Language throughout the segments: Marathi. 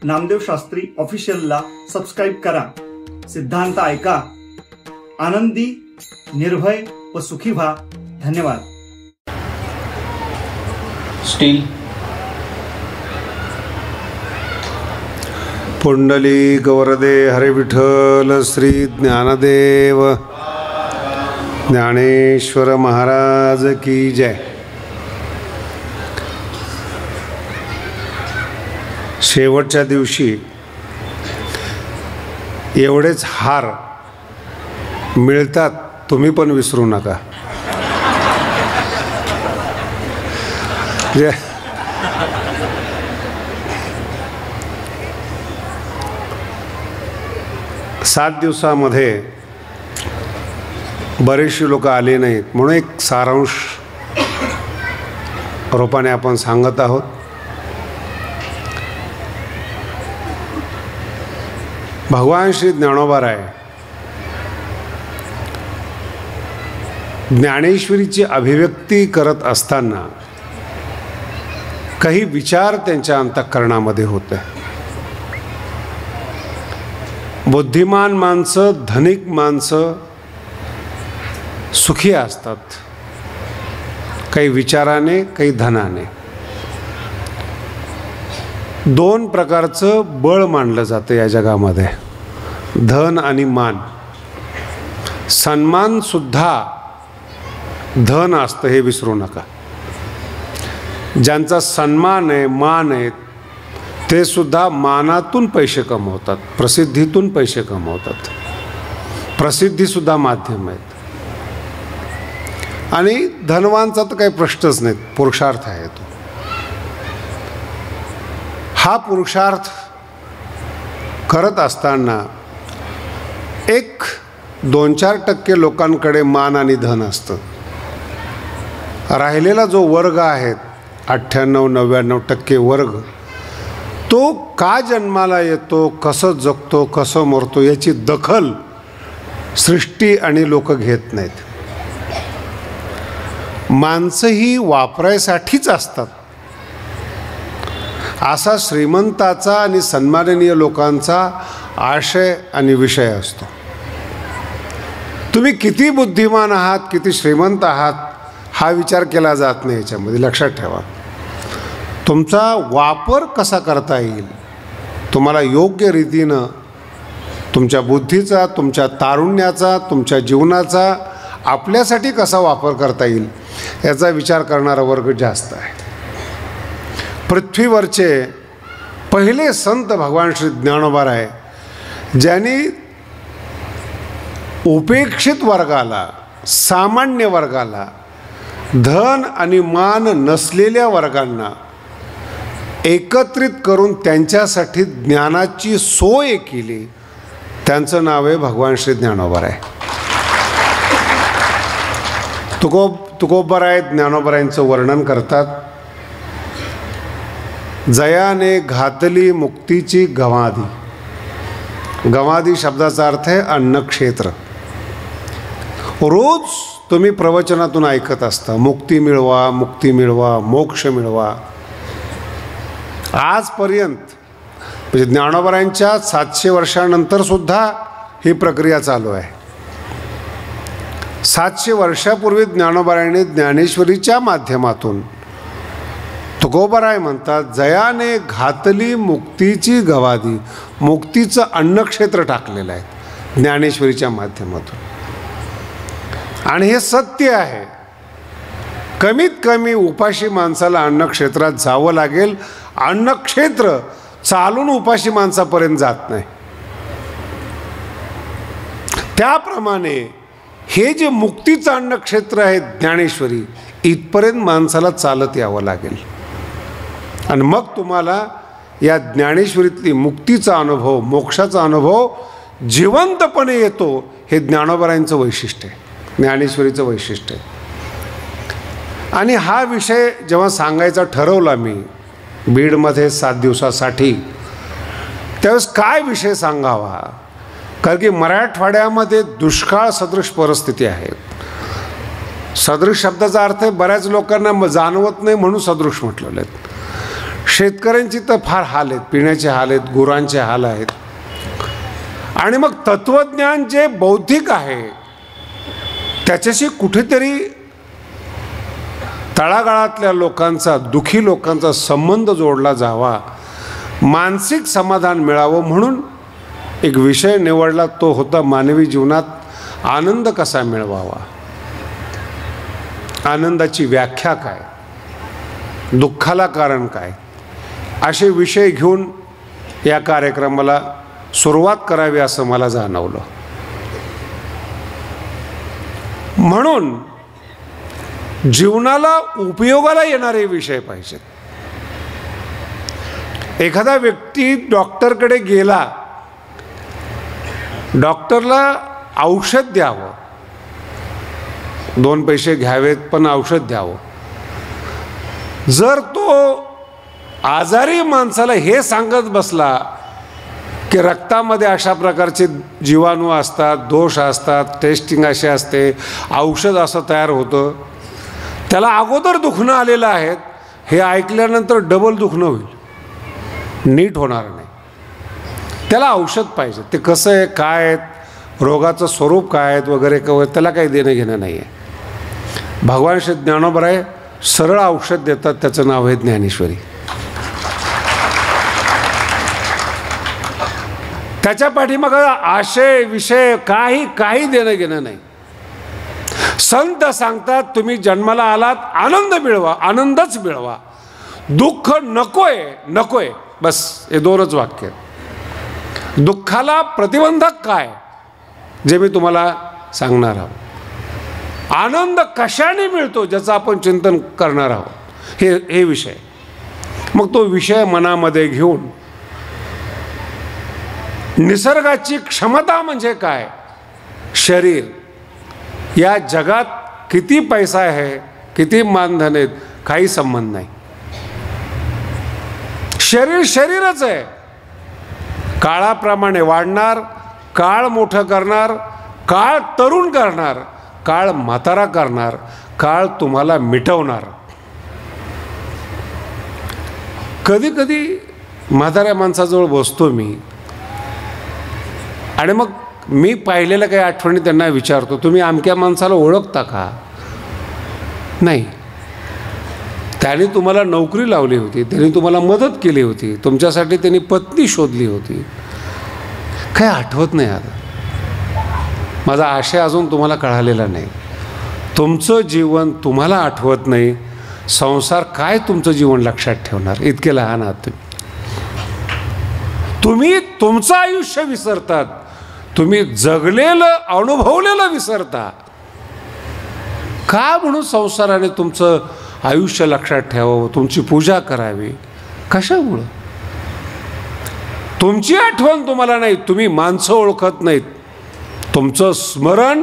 नामदेव शास्त्री ऑफिशियलला सबस्क्राईब करा. सिद्धांत ऐका, आनंदी, निर्भय व सुखी व्हा. धन्यवाद. स्टील. पुंडलिक वरदे हरे विठ्ठल श्री ज्ञानदेव ज्ञानेश्वर महाराज की जय. शेवटच्या दिवशी एवढेच हार मिळतात, तुम्ही पण विसरू नका. जे 7 दिवसामध्ये बरेचसे लोक आले नाहीत, म्हणून एक सारांश रूपाने आपण सांगत आहोत. भगवान श्री ज्ञानोबाराय ज्ञानेश्वरीची अभिव्यक्ती करत असताना काही विचार त्यांच्या अंतःकरणामध्ये होते. बुद्धिमान माणसं, धनिक माणसं सुखी असतात, काही विचाराने, काही धनाने. 2 प्रकारचं बळ मानलं जातं या जगामध्ये, धन आणि मान. सन्मान सुद्धा धन असतं, हे विसरू नका. ज्यांचा सन्मान आहे, मान आहे, ते सुद्धा मानातून पैसे कमवतात, प्रसिद्धीतून पैसे कमवतात. प्रसिद्धीसुद्धा माध्यम आहेत. आणि धनवानचा तर काही प्रश्नच नाही, पुरुषार्थ आहे तो. हा पुरुषार्थ करत असताना 1-2-4% लोकांकडे मान आणि धन असतं. राहिलेला जो वर्ग आहे 98-99% वर्ग, तो का जन्माला येतो, कसं जगतो, कसं मरतो, याची दखल सृष्टी आणि लोक घेत नाहीत. माणसं ही वापरायसाठीच असतात, असा श्रीमंताचा आणि सन्माननीय लोकांचा आशय आणि विषय असतो. तुम्ही किती बुद्धिमान आहात, किती श्रीमंत आहात, हा विचार केला जात नाही याच्यामध्ये. लक्षात ठेवा, तुमचा वापर कसा करता येईल, तुम्हाला योग्य रीतीनं तुमच्या बुद्धीचा, तुमच्या तारुण्याचा, तुमच्या जीवनाचा आपल्यासाठी कसा वापर करता येईल, याचा विचार करणारा वर्ग जास्त आहे. पृथ्वीवरचे पहिले संत भगवान श्री ज्ञानोबाराय, ज्यांनी उपेक्षित वर्गाला, सामान्य वर्गाला, धन आणि मान नसलेल्या वर्गांना एकत्रित करून त्यांच्यासाठी ज्ञानाची सोय केली, त्यांचं नाव आहे भगवान श्री ज्ञानोबाराय. तुकोबाराय ज्ञानोबारायांचं वर्णन करतात. जयाने घातली मुक्तीची गवादी. गवादी शब्दाचा अर्थ आहे अन्नक्षेत्र. रोज तुम्ही प्रवचनातून ऐकत असता, मुक्ती मिळवा, मुक्ती मिळवा, मोक्ष मिळवा. आजपर्यंत म्हणजे ज्ञानोबारायांच्या 700 वर्षानंतर सुद्धा ही प्रक्रिया चालू आहे. 700 वर्षापूर्वी ज्ञानोबारायांनी ज्ञानेश्वरीच्या माध्यमातून, तुकोबाराय म्हणतात, जयाने घातली मुक्तीची गवादी. मुक्तीचं अन्नक्षेत्र टाकलेलं आहे ज्ञानेश्वरीच्या माध्यमातून. आणि हे सत्य आहे. कमीत कमी उपाशी माणसाला अन्नक्षेत्रात जावं लागेल. अन्नक्षेत्र चालून उपाशी माणसापर्यंत जात नाही. त्याप्रमाणे हे जे मुक्तीचं अन्नक्षेत्र आहे ज्ञानेश्वरी, इथपर्यंत माणसाला चालत यावं लागेल. आणि मग तुम्हाला या ज्ञानेश्वरीतली मुक्तीचा अनुभव, मोक्षाचा अनुभव जिवंतपणे येतो. हे ज्ञानोबारायांचं वैशिष्ट्य आहे, ज्ञानेश्वरीचं वैशिष्ट्य आहे. आणि हा विषय जेव्हा सांगायचा ठरवला मी बीडमध्ये 7 दिवसासाठी, त्यावेळेस काय विषय सांगावा, कारण की मराठवाड्यामध्ये दुष्काळ सदृश परिस्थिती आहे. सदृश शब्दाचा अर्थ बऱ्याच लोकांना जाणवत नाही म्हणून सदृश म्हटलेलं आहे. शेतकऱ्यांची तर फार हाल आहेत, पिण्याचे हाल आहेत, गुरांचे हाल आहेत. आणि मग तत्वज्ञान जे बौद्धिक आहे त्याच्याशी कुठेतरी तळागाळातल्या लोकांचा, दुःखी लोकांचा संबंध जोडला जावा, मानसिक समाधान मिळावं म्हणून एक विषय निवडला. तो होता मानवी जीवनात आनंद कसा मिळवावा, आनंदाची व्याख्या काय, दुःखाला कारण काय, असे विषय घेऊन या कार्यक्रमाला सुरुवात करावी असं मला जाणवलं. म्हणून जीवनाला उपयोगाला येणारे विषय पाहिजेत. एखादा व्यक्ती डॉक्टरकडे गेला, डॉक्टरला औषध द्यावं, 2 पैसे घ्यावेत पण औषध द्यावं. जर तो आजारी माणसाला हे सांगत बसला की रक्तामध्ये अशा प्रकारचे जीवाणू असतात, दोष असतात, टेस्टिंग असे असते, औषध असं तयार होतं, त्याला अगोदर दुखणं आलेलं आहे, हे ऐकल्यानंतर डबल दुखणं होईल, नीट होणार नाही. त्याला औषध पाहिजे. ते कसं आहे, काय आहे, रोगाचं स्वरूप काय आहे वगैरे त्याला काही देणं घेणं नाही आहे. भगवान श्री ज्ञानोबराय सरळ औषध देतात, त्याचं नाव आहे ज्ञानेश्वरी. त्याच्या पाठीमागं आशय विषय काही देणं घेणं नाही. संत सांगतात तुम्ही जन्माला आलात, आनंद मिळवा, आनंदच मिळवा, दुःख नकोय, बस हे 2च वाक्य. दुःखाला प्रतिबंधक काय जे मी तुम्हाला सांगणार आहोत. आनंद कशाने मिळतो ज्याचं आपण चिंतन करणार आहोत, हे विषय. मग तो विषय मनामध्ये घेऊन निसर्गाची क्षमता म्हणजे काय, शरीर, या जगात किती पैसा आहे, किती मानधन आहेत, काही संबंध नाही. शरीर शरीरच आहे. काळाप्रमाणे वाढणार, काळ मोठं करणार, काळ तरुण करणार, काळ म्हातारा करणार, काळ तुम्हाला मिटवणार. कधी कधी म्हाताऱ्या माणसाजवळ बसतो मी आणि मग मी पाहिलेल्या काही आठवणी त्यांना विचारतो, तुम्ही अमक्या माणसाला ओळखता का? नाही. त्याने तुम्हाला नोकरी लावली होती, त्यांनी तुम्हाला मदत केली होती, तुमच्यासाठी त्यांनी पत्नी शोधली होती, काही आठवत नाही. आता माझा आशय अजून तुम्हाला कळालेला नाही. तुमचं जीवन तुम्हाला आठवत नाही, संसार काय तुमचं जीवन लक्षात ठेवणार, इतके लहान आहात तुम्ही. तुमचं आयुष्य विसरतात, तुम्ही जगलेलं अनुभवलेलं विसरता का? म्हणून संसाराने तुमचं आयुष्य लक्षात ठेवावं, तुमची पूजा करावी, कशामुळं? तुमची आठवण तुम्हाला नाही, तुम्ही माणसं ओळखत नाहीत, तुमचं स्मरण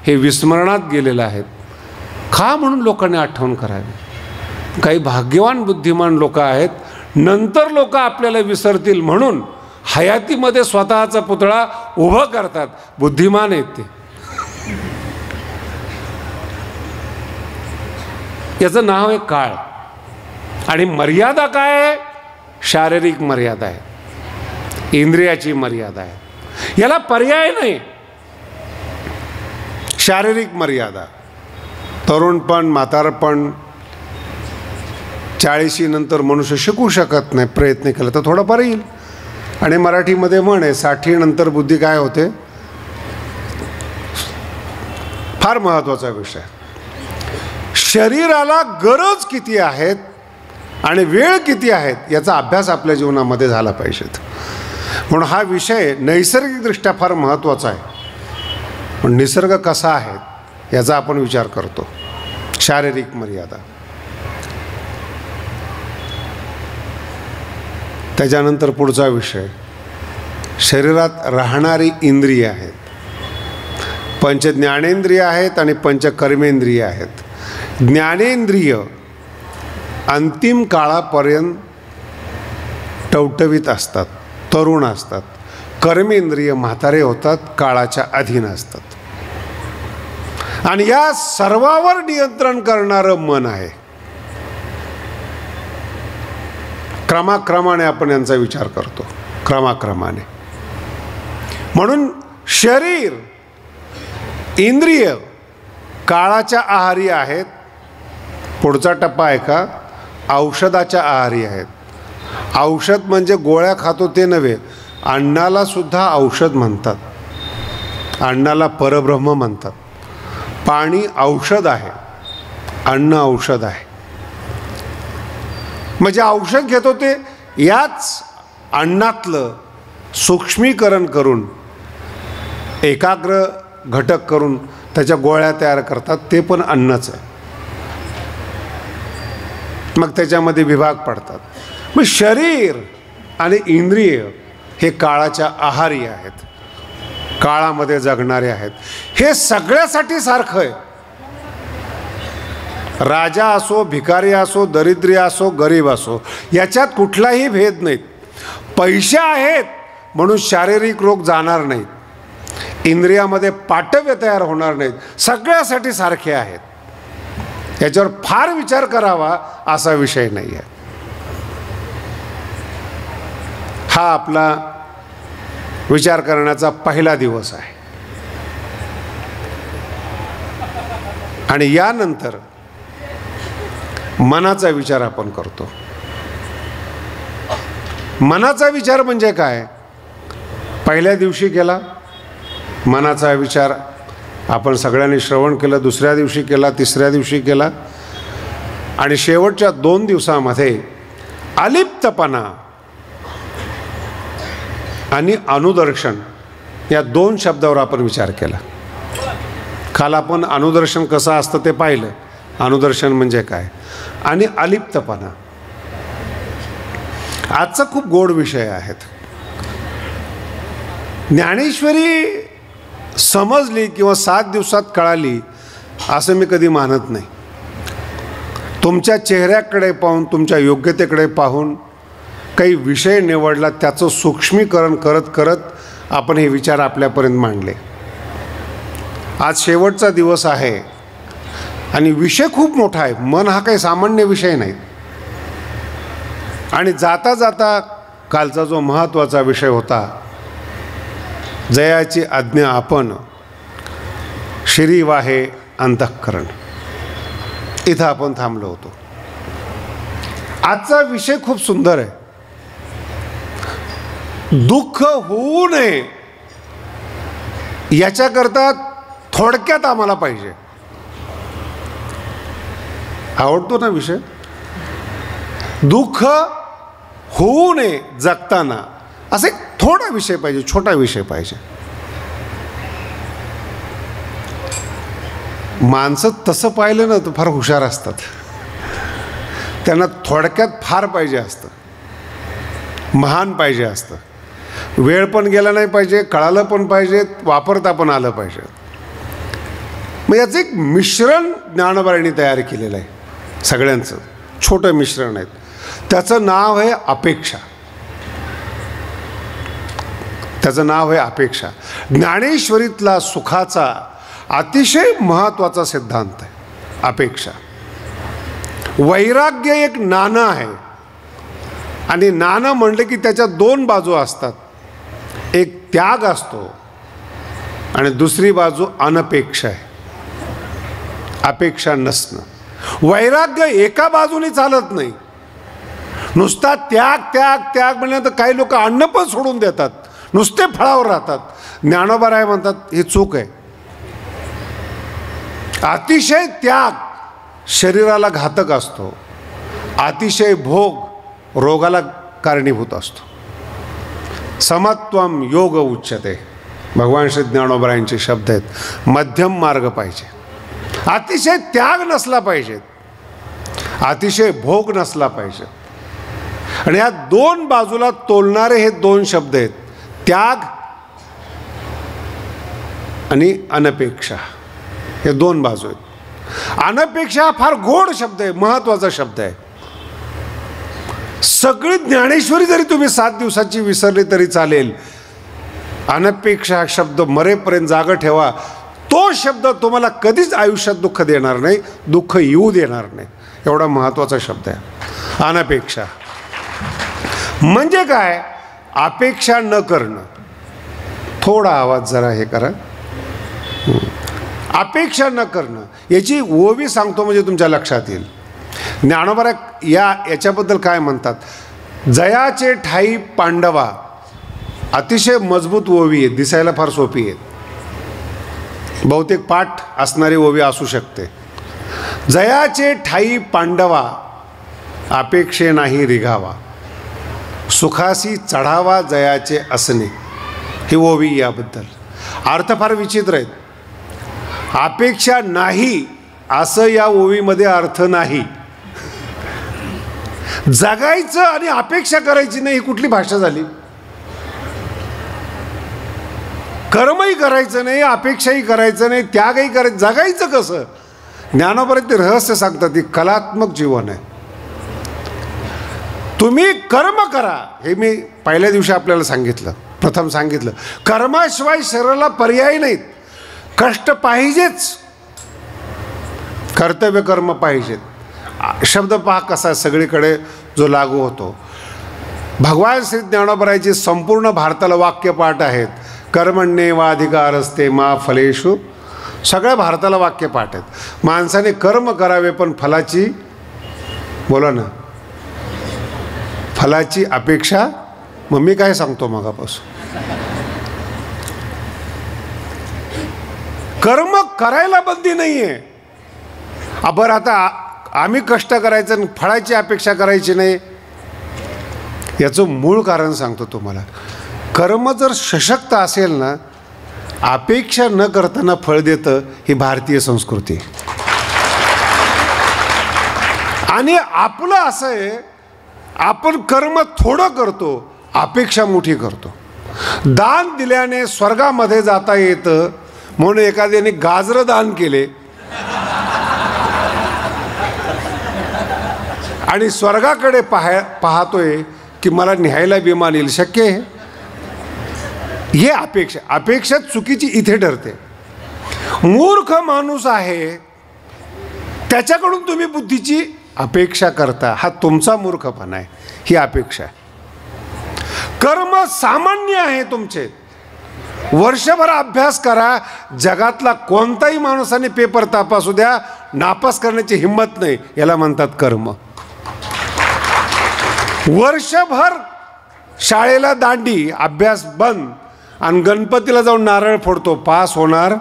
हे विस्मरणात गेलेलं आहे. का? म्हणून लोकांनी आठवण करावी. काही भाग्यवान बुद्धिमान लोक आहेत, नंतर लोक आपल्याला विसरतील म्हणून हयातीमध्ये स्वतःचा पुतळा उभा करतात. बुद्धिमान आहेत ते. याचं नाव आहे काळ. आणि मर्यादा काय आहे? शारीरिक मर्यादा आहे, इंद्रियाची मर्यादा आहे, याला पर्याय नाही. शारीरिक मर्यादा, तरुणपण, म्हातारपण, 40 नंतर मनुष्य शिकू शकत नाही, प्रयत्न केला तर थोडंफार येईल. आणि मराठीमध्ये म्हण आहे, 60 नंतर बुद्धी काय होते. फार महत्त्वाचा विषय. शरीराला गरज किती आहेत आणि वेळ किती आहेत याचा अभ्यास आपल्या जीवनामध्ये झाला पाहिजेत. म्हणून हा विषय नैसर्गिकदृष्ट्या फार महत्त्वाचा आहे. पण निसर्ग कसा आहे याचा आपण विचार करतो. शारीरिक मर्यादा. त्याच्यानंतर पुढचा विषय, शरीरात राहणारी इंद्रिय आहेत. पंच ज्ञानेंद्रिय आहेत आणि पंच कर्मेंद्रिय आहेत. ज्ञानेंद्रिय अंतिम काळापर्यंत टवटवीत असतात, तरुण असतात. कर्मेंद्रिय म्हातारे होतात, काळाच्या अधीन असतात. आणि या सर्वावर नियंत्रण करणारं मन आहे. क्रमाक्रमाने आपण यांचा विचार करतो, क्रमाक्रमाने. म्हणून शरीर, इंद्रिय काळाच्या आहारी आहेत. पुढचा टप्पा आहे का, औषधाच्या आहारी आहेत. औषध म्हणजे गोळ्या खातो ते नव्हे, अन्नाला सुद्धा औषध म्हणतात, अन्नाला परब्रह्म म्हणतात. पाणी औषध आहे, अन्न औषध आहे. म्हणजे औषध घेतो ते याच अन्नातलं सूक्ष्मीकरण करून, एकाग्र घटक करून त्याच्या गोळ्या तयार करतात, ते पण अन्नच आहे. मग त्याच्यामध्ये विभाग पडतात. मग शरीर आणि इंद्रिय हे काळाच्या आहारी आहेत, काळामध्ये जगणारे आहेत. हे सगळ्यासाठी सारखं आहे. राजा असो, भिकारी असो, दरिद्री असो, गरीब असो, याच्यात कुठलाही भेद नाहीत. पैसे आहेत म्हणून शारीरिक रोग जाणार नाहीत, इंद्रियामध्ये पाटव्य तयार होणार नाहीत. सगळ्यासाठी सारखे आहेत. याच्यावर फार विचार करावा असा विषय नाही आहे. हा आपला विचार करण्याचा पहिला दिवस आहे. आणि यानंतर मनाचा विचार आपण करतो. मनाचा विचार म्हणजे काय, पहिल्या दिवशी केला मनाचा विचार, आपण सगळ्यांनी श्रवण केलं, दुसऱ्या दिवशी केला, तिसऱ्या दिवशी केला, आणि शेवटच्या 2 दिवसामध्ये अलिप्तपणा आणि अनुदर्शन या 2 शब्दावर आपण विचार केला. काल आपण अनुदर्शन कसं असतं ते पाहिलं, अनुदर्शन म्हणजे काय, आणि अलिप्तपणा. आजचा खूप गोड विषय आहेत. ज्ञानेश्वरी समजली किंवा 7 दिवसात कळाली असं मी कधी मानत नाही. तुमच्या चेहऱ्याकडे पाहून, तुमच्या योग्यतेकडे पाहून काही विषय निवडला, त्याचं सूक्ष्मीकरण करत करत आपण हे विचार आपल्यापर्यंत मांडले. आज शेवटचा दिवस आहे आणि विषय खूप मोठा आहे. मन हा काही सामान्य विषय नाही. आणि जाता जाता कालचा जो महत्त्वाचा विषय होता, जयाची आज्ञा आपण, श्री वाहे अंतःकरण, इथं आपण थांबलो होतो. आजचा विषय खूप सुंदर आहे. दुःख होऊ नये याच्याकरता थोडक्यात आम्हाला पाहिजे. आवडतो ना विषय, दुःख होऊ नये जगताना, असे थोडा विषय पाहिजे, छोटा विषय पाहिजे. माणसं तसं पाहिलं ना तर फार हुशार असतात. त्यांना थोडक्यात फार पाहिजे असतं, महान पाहिजे असतं. वेळ पण गेला नाही पाहिजे, कळालं पण पाहिजे, वापरता पण आलं पाहिजे. मग याचं एक मिश्रण ज्ञानोबांनी तयार केलेलं आहे. सगळ्यांचं छोटं मिश्रण आहे. त्याचं नाव आहे अपेक्षा. त्याचं नाव आहे अपेक्षा. ज्ञानेश्वरीतला सुखाचा अतिशय महत्त्वाचा सिद्धांत आहे अपेक्षा. वैराग्य एक नाणं आहे, आणि नाणं म्हणलं की त्याच्या 2 बाजू असतात. एक त्याग असतो आणि दुसरी बाजू अनपेक्षा आहे, अपेक्षा नसणं. वैराग्य एका बाजूने चालत नाही. नुसता त्याग त्याग त्याग म्हणल्यानंतर काही लोक अन्न पण सोडून देतात, नुसते फळावर राहतात. ज्ञानोबा राय म्हणतात ही चूक आहे. अतिशय त्याग शरीराला घातक असतो, अतिशय भोग रोगाला कारणीभूत असतो. समत्वम योग उच्यते, भगवान श्री ज्ञानोबरायांचे शब्द आहेत. मध्यम मार्ग पाहिजे. अतिशय त्याग नसला पाहिजे, अतिशय भोग नसला पाहिजे. आणि या 2 बाजूला तोलणारे हे 2 शब्द आहेत, त्याग आणि अनपेक्षा. हे 2 बाजू आहेत. अनपेक्षा फार गोड शब्द आहे, महत्त्वाचा शब्द आहे. सगळी ज्ञानेश्वरी जरी तुम्ही 7 दिवसाची विसरली तरी चालेल, अनपेक्षा हा शब्द मरेपर्यंत जागा ठेवा. तो शब्द तुम्हाला कधीच आयुष्यात दुःख देणार नाही, दुःख येऊ देणार नाही. एवढा महत्त्वाचा शब्द आहे अनपेक्षा. म्हणजे काय? अपेक्षा न करणं. थोडा आवाज जरा हे करा. अपेक्षा न करणं याची ओवी सांगतो म्हणजे तुमच्या लक्षात येईल. ज्ञानोबा याच्याबद्दल काय म्हणतात? जयाचे ठाई पांडवा. अतिशय मजबूत ओवी आहे, दिसायला फार सोपी आहे, बहुतेक पाठ असणारी ओवी असू शकते. जयाचे ठाई पांडवा, अपेक्षे नाही रिघावा, सुखासी चढावा जयाचे असणे. ही ओवी याबद्दल अर्थ फार विचित्र आहेत. अपेक्षा नाही असं या ओवीमध्ये अर्थ नाही. जगायचं आणि अपेक्षा करायची नाही, ही कुठली भाषा झाली? कर्मही करायचं नाही, अपेक्षाही करायचं नाही, त्यागही करायचं, जगायचं कसं? ज्ञानोबा ते रहस्य सांगतात. ती कलात्मक जीवन आहे. तुम्ही कर्म करा, हे मी पहिल्या दिवशी आपल्याला सांगितलं, प्रथम सांगितलं. कर्माशिवाय शरीराला पर्याय नाहीत. कष्ट पाहिजेच, कर्तव्य कर्म पाहिजेत. शब्द पहा कसा सगळीकडे जो लागू होतो. भगवान श्री ज्ञानोबरायची संपूर्ण भारताला वाक्यपाठ आहेत. कर्मण्येवाधिकारस्ते मा फलेषु. सगळ्या भारताला वाक्यपाठ आहेत. माणसाने कर्म करावे पण फलाची, बोला ना, फलाची अपेक्षा. मग मी काय सांगतो मगापासून? कर्म करायला बंदी नाहीये. बरं, आता आम्ही कष्ट करायचं आणि फळाची अपेक्षा करायची नाही, याचं मूळ कारण सांगतो तुम्हाला. कर्म जर सशक्त असेल ना, अपेक्षा न करताना फळ देतं. ही भारतीय संस्कृती. आणि आपलं असं आहे, आपण कर्म थोडं करतो, अपेक्षा मोठी करतो. दान दिल्याने स्वर्गामध्ये जाता येतं म्हणून एखाद्याने गाजरं दान केले आणि स्वर्गाकडे पाहतोय की मला न्यायला विमान येईल. शक्य आहे? हे अपेक्षा चुकीची इथे ठरते. मूर्ख माणूस आहे त्याच्याकडून तुम्ही बुद्धीची अपेक्षा करता, हा तुमचा मूर्खपणा आहे. ही अपेक्षा. कर्म सामान्य आहे तुमचे. वर्षभर अभ्यास करा, जगातला कोणताही माणसाने पेपर तपासू द्या, नापास करण्याची हिंमत नाही. याला म्हणतात कर्म. वर्षभर शाळेला दांडी, अभ्यास बंद, आणि गणपतीला जाऊन नारळ फोडतो, पास होणार.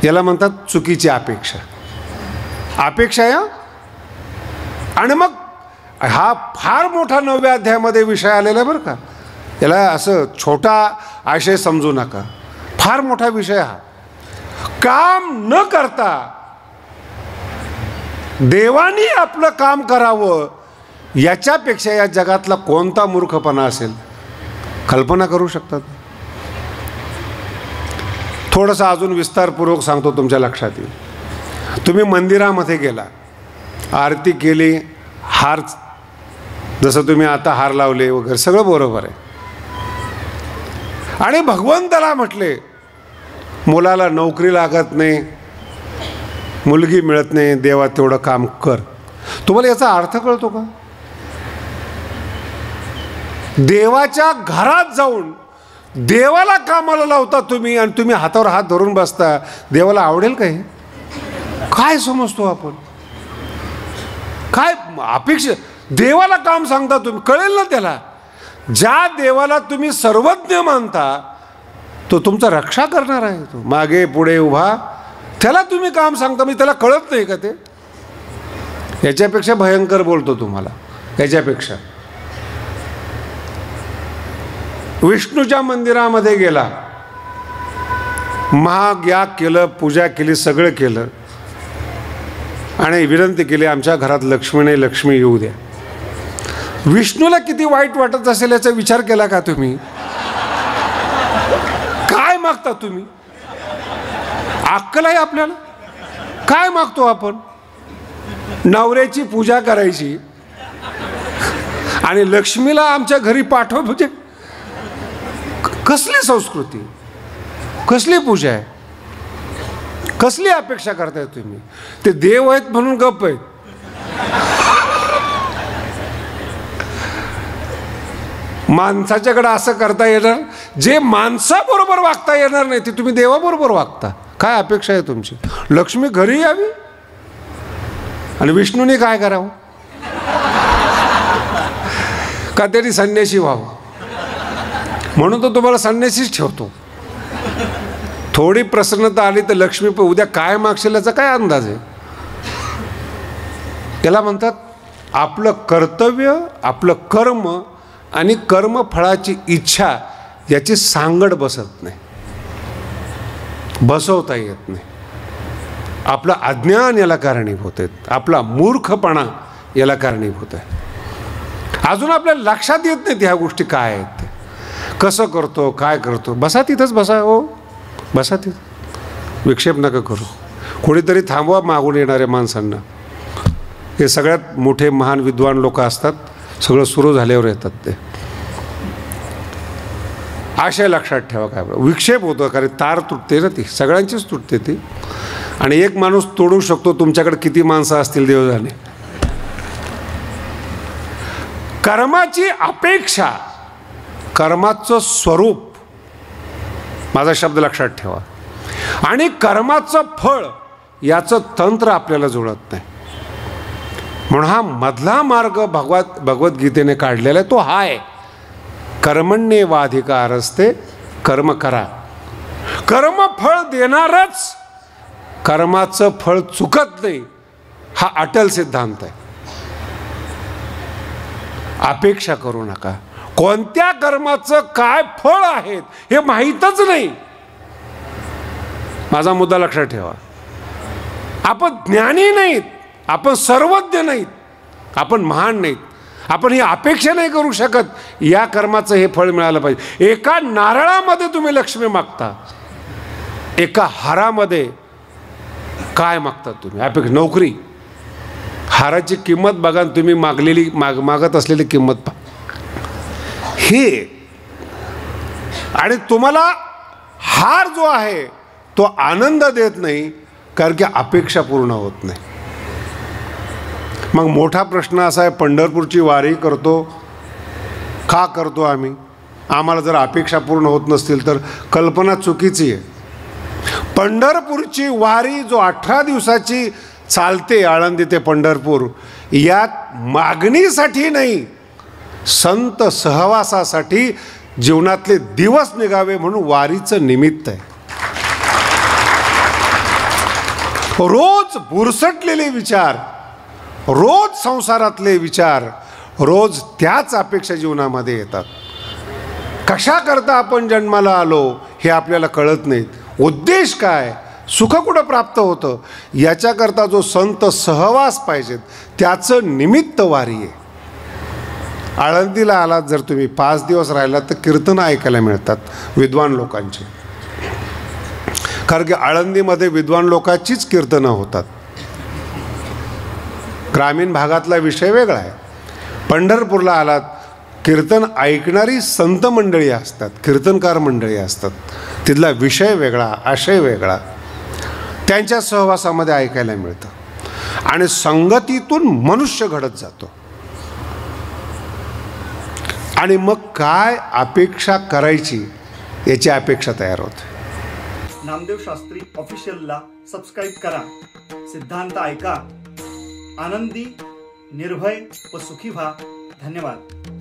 याला म्हणतात चुकीची अपेक्षा. अपेक्षा या. आणि मग हा फार मोठा 9व्या अध्यायामध्ये विषय आलेला बरं का. याला असं छोटा आशय समजू नका, फार मोठा विषय हा. काम न करता देवानी आपलं काम करावं, याच्यापेक्षा या जगातला कोणता मूर्खपणा असेल? कल्पना करू शकतात? थोडंसं अजून विस्तारपूर्वक सांगतो, तुमच्या लक्षात येईल. तुम्ही मंदिरामध्ये गेला, आरती केली, हार, जसं तुम्ही आता हार लावले वगैरे सगळं बरोबर आहे. आणि भगवंताला म्हटले, मुलाला नोकरी लागत नाही, मुलगी मिळत नाही, देवा तेवढं काम कर. तुम्हाला याचा अर्थ कळतो का? देवाच्या घरात जाऊन देवाला कामाला लावता तुम्ही, आणि तुम्ही हातावर हात धरून बसता. देवाला आवडेल का हे? काय समजतो आपण? काय अपेक्षा? देवाला काम सांगता तुम्ही, कळेल ना त्याला. ज्या देवाला तुम्ही सर्वज्ञ मानता तो तुमचा रक्षा करणार आहे. तो मागे पुढे उभा, त्याला तुम्ही काम सांगता, म्हणजे त्याला कळत नाही का ते? याच्यापेक्षा भयंकर बोलतो तुम्हाला. याच्यापेक्षा विष्णूच्या मंदिरामध्ये गेला, महायाग केलं, पूजा केली, सगळं केलं, आणि विनंती केली आमच्या घरात लक्ष्मी नाही, लक्ष्मी येऊ द्या. विष्णूला किती वाईट वाटत असेल याचा विचार केला का तुम्ही? काय मागता तुम्ही? अक्कल आहे आपल्याला? काय मागतो आपण? नवऱ्याची पूजा करायची आणि लक्ष्मीला आमच्या घरी पाठव, म्हणजे कसली संस्कृती, कसली पूजा आहे, कसली अपेक्षा करताय तुम्ही? ते देव आहेत म्हणून गप्प आहेत. माणसाच्याकडे असं करता येणार, जे माणसाबरोबर वागता येणार नाही ते तुम्ही देवाबरोबर वागता. काय अपेक्षा आहे तुमची? लक्ष्मी घरी यावी आणि विष्णूने काय करावं? का त्यांनी संन्यासी व्हावं? म्हणून तो तुम्हाला संन्यासीच ठेवतो. थोडी प्रसन्नता आली तर लक्ष्मी उद्या काय मागशील याचा काय अंदाज आहे? त्याला म्हणतात आपलं कर्तव्य, आपलं कर्म आणि कर्मफळाची इच्छा याची सांगड बसत नाही, बसवता येत नाही. आपलं अज्ञान याला कारणीभूत आहे, आपला मूर्खपणा याला कारणीभूत आहे. अजून आपल्याला लक्षात येत नाहीत ह्या गोष्टी काय आहेत, कसं करतो, काय करतो. बसा तिथंच बसा, हो बसा तिथं, विक्षेप नका करू. कोणीतरी थांबवा मागून येणाऱ्या माणसांना. हे सगळ्यात मोठे महान विद्वान लोक असतात, सगळं सुरू झाल्यावर येतात ते. आशय लक्षात ठेवा. काय विक्षेप होतो, कारण तार तुटते ना, ती सगळ्यांचीच तुटते ती. आणि एक माणूस तोडू शकतो, तुमच्याकडे किती माणसं असतील देव जाणे. कर्माची अपेक्षा, कर्माचं स्वरूप, माझा शब्द लक्षात ठेवा, आणि कर्माचं फळ याचं तंत्र आपल्याला जुळत नाही. म्हणून हा मधला मार्ग भगवद्गीतेने काढलेला आहे, तो हा आहे, कर्मण्येवाधिकारस्ते, कर्म करा. कर्म फळ देणारच, कर्माचं फळ चुकत नाही, हा अटल सिद्धांत आहे. अपेक्षा करू नका. कोणत्या कर्माचं काय फळ आहेत हे माहीतच नाही. माझा मुद्दा लक्षात ठेवा. आपण ज्ञानी नाहीत, आपण सर्वज्ञ नाहीत, आपण महान नाहीत. आपण ही अपेक्षा नाही करू शकत या कर्माचं हे फळ मिळालं पाहिजे. एका नारळामध्ये तुम्ही लक्ष्मी मागता, एका हारामध्ये काय मागता तुम्ही? अपेक्षा. नोकरी, हाराची किंमत बघा, तुम्ही मागत असलेली किंमत पहा. हे आणि तुम्हाला हार जो आहे तो आनंद देत नाही, कारण की अपेक्षा पूर्ण होत नाही. मग मोठा प्रश्न असा आहे, पंढरपूरची वारी करतो का करतो आम्ही? आम्हाला जर अपेक्षा पूर्ण होत नसतील तर कल्पना चुकीची आहे. पंढरपूरची वारी जो 18 दिवसाची चालते, आळंदी ते पंढरपूर, यात मागणीसाठी नाही, संत सहवासासाठी जीवनातले दिवस निघावे म्हणून वारीचं निमित्त आहे. रोज बुरसटलेले विचार, रोज संसारातले विचार, रोज त्याच अपेक्षा जीवनामध्ये येतात. कशा करता आपण जन्माला आलो हे आपल्याला कळत नाहीत. उद्देश काय, सुख कुठं प्राप्त होतं, याच्याकरता जो संत सहवास पाहिजेत त्याचं निमित्त वारी आहे. आळंदीला आलात जर तुम्ही, 5 दिवस राहिलात तर कीर्तन ऐकायला मिळतात विद्वान लोकांचे, कारण की आळंदीमध्ये विद्वान लोकांचीच कीर्तनं होतात. ग्रामीण भागातला विषय वेगळा आहे. पंढरपूरला आलात, कीर्तन ऐकणारी संत मंडळी असतात, कीर्तनकार मंडळी असतात, तिथला विषय वेगळा, आशय वेगळा, त्यांच्या सहवासामध्ये ऐकायला मिळतं. आणि संगतीतून मनुष्य घडत जातो. आणि मग काय अपेक्षा करायची याची अपेक्षा तयार होते. नामदेव शास्त्री ऑफिशियलला सबस्क्राईब करा. सिद्धांत ऐका. आनंदी, निर्भय व सुखी व्हा. धन्यवाद.